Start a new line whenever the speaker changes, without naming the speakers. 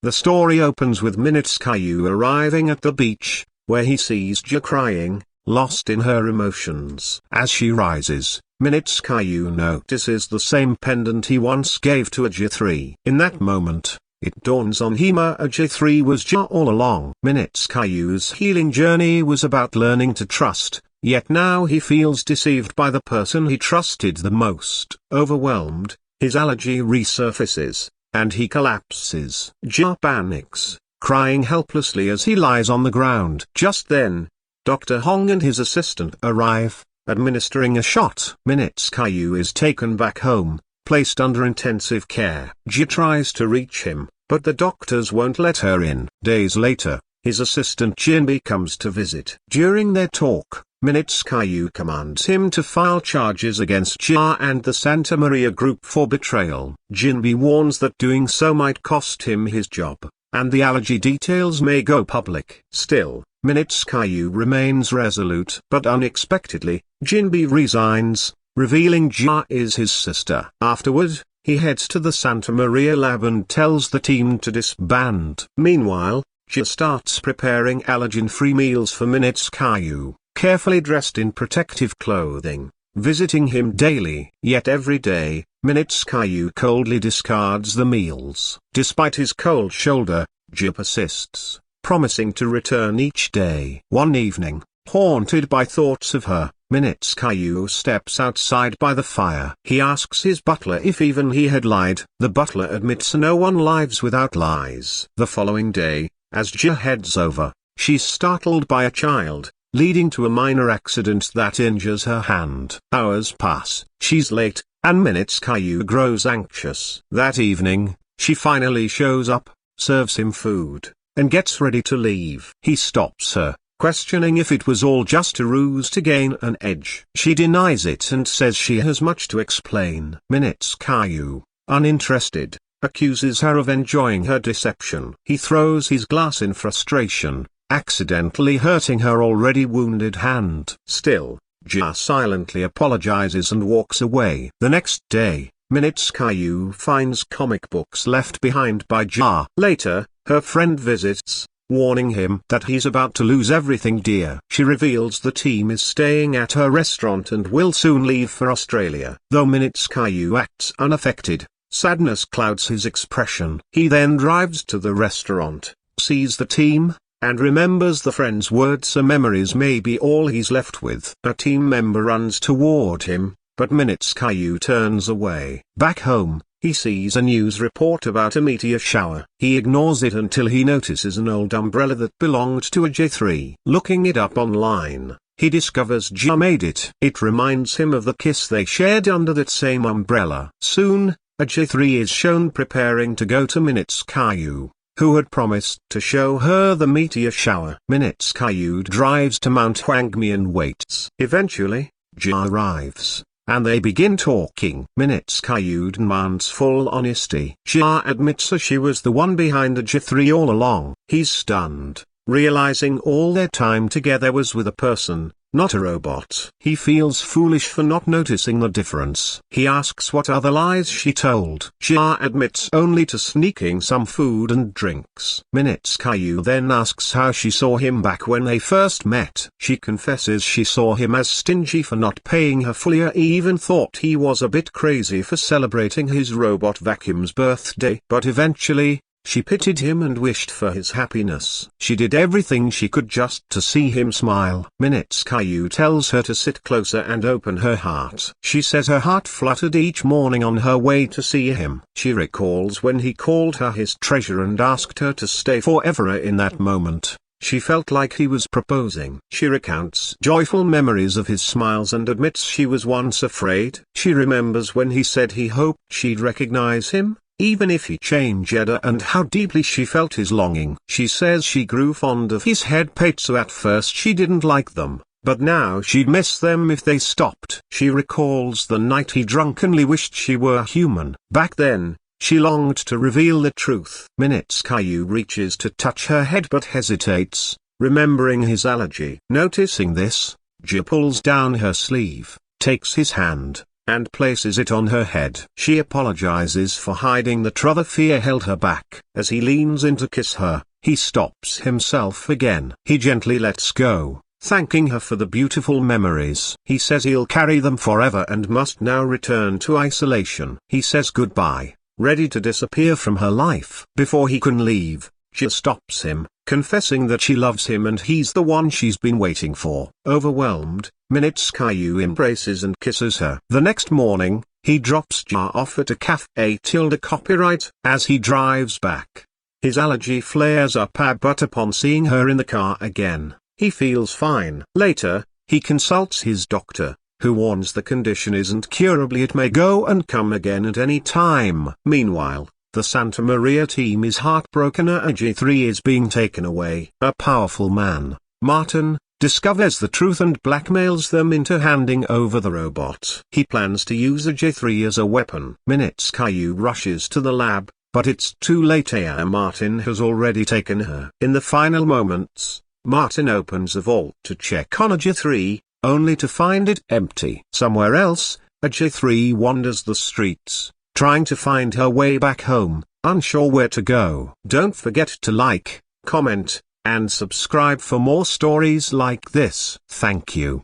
The story opens with Min Kyu arriving at the beach, where he sees Ji crying, lost in her emotions. As she rises, Min Kyu notices the same pendant he once gave to Ji. In that moment, it dawns on him Ji was Ji all along. Min Kyu's healing journey was about learning to trust, yet now he feels deceived by the person he trusted the most. Overwhelmed, his allergy resurfaces, and he collapses. Ji panics, crying helplessly as he lies on the ground. Just then, Dr. Hong and his assistant arrive, administering a shot. Min Kyu is taken back home, placed under intensive care. Ji tries to reach him, but the doctors won't let her in. Days later, his assistant Jinbi comes to visit. During their talk, Min Kyu commands him to file charges against Ji-Ah and the Santa Maria group for betrayal. Jinbi warns that doing so might cost him his job, and the allergy details may go public. Still, Min Kyu remains resolute. But unexpectedly, Jinbi resigns, revealing Ji-Ah is his sister. Afterward, he heads to the Santa Maria lab and tells the team to disband. Meanwhile, Ji starts preparing allergen-free meals for Min Kyu, carefully dressed in protective clothing, visiting him daily. Yet every day, Min Kyu coldly discards the meals. Despite his cold shoulder, Ji persists, promising to return each day. One evening, haunted by thoughts of her, Min Kyu steps outside by the fire. He asks his butler if even he had lied. The butler admits no one lives without lies. The following day, as Ji heads over, she's startled by a child, leading to a minor accident that injures her hand. Hours pass, she's late, and Min Kyu grows anxious. That evening, she finally shows up, serves him food, and gets ready to leave. He stops her, questioning if it was all just a ruse to gain an edge. She denies it and says she has much to explain. Min Kyu, uninterested, accuses her of enjoying her deception. He throws his glass in frustration, accidentally hurting her already wounded hand. Still, Ji silently apologizes and walks away. The next day, Min Kyu finds comic books left behind by Ji. Later, her friend visits, warning him that he's about to lose everything dear. She reveals the team is staying at her restaurant and will soon leave for Australia. Though Min Kyu acts unaffected, sadness clouds his expression. He then drives to the restaurant, sees the team, and remembers the friend's words. Her memories may be all he's left with. A team member runs toward him, but Min Kyu turns away. Back home, he sees a news report about a meteor shower. He ignores it until he notices an old umbrella that belonged to a Ji. Looking it up online, he discovers Ji made it. It reminds him of the kiss they shared under that same umbrella. Soon, a Ji is shown preparing to go to Min Kyu, who had promised to show her the meteor shower. Min Kyu drives to Mount Hwangmi and waits. Eventually, Ji arrives, and they begin talking. Min Kyu demands full honesty. Ji admits she was the one behind the Ji all along. He's stunned, realizing all their time together was with a person, not a robot. He feels foolish for not noticing the difference. He asks what other lies she told. Ji admits only to sneaking some food and drinks. Min Kyu then asks how she saw him back when they first met. She confesses she saw him as stingy for not paying her fully, or even thought he was a bit crazy for celebrating his robot vacuum's birthday. But eventually, she pitied him and wished for his happiness. She did everything she could just to see him smile. Min Kyu tells her to sit closer and open her heart. She says her heart fluttered each morning on her way to see him. She recalls when he called her his treasure and asked her to stay forever. In that moment, she felt like he was proposing. She recounts joyful memories of his smiles and admits she was once afraid. She remembers when he said he hoped she'd recognize him, even if he changed, and how deeply she felt his longing. She says she grew fond of his head paints. At first she didn't like them, but now she'd miss them if they stopped. She recalls the night he drunkenly wished she were human. Back then, she longed to reveal the truth. Min Kyu reaches to touch her head but hesitates, remembering his allergy. Noticing this, Ji pulls down her sleeve, takes his hand, and places it on her head. She apologizes for hiding the other fear held her back. As he leans in to kiss her, he stops himself again. He gently lets go, thanking her for the beautiful memories. He says he'll carry them forever and must now return to isolation. He says goodbye, ready to disappear from her life. Before he can leave, Ji stops him, confessing that she loves him and he's the one she's been waiting for. Overwhelmed, Min Kyu embraces and kisses her. The next morning, he drops Ji off at a cafe. Copyright. As he drives back, his allergy flares up but upon seeing her in the car again, he feels fine. Later, he consults his doctor, who warns the condition isn't curable. It may go and come again at any time. Meanwhile, the Santa Maria team is heartbroken as Ji is being taken away. A powerful man, Martin, discovers the truth and blackmails them into handing over the robot. He plans to use Ji as a weapon. Min Kyu rushes to the lab, but it's too late. Martin has already taken her. In the final moments, Martin opens a vault to check on Ji, only to find it empty. Somewhere else, Ji wanders the streets, trying to find her way back home, unsure where to go. Don't forget to like, comment, and subscribe for more stories like this. Thank you.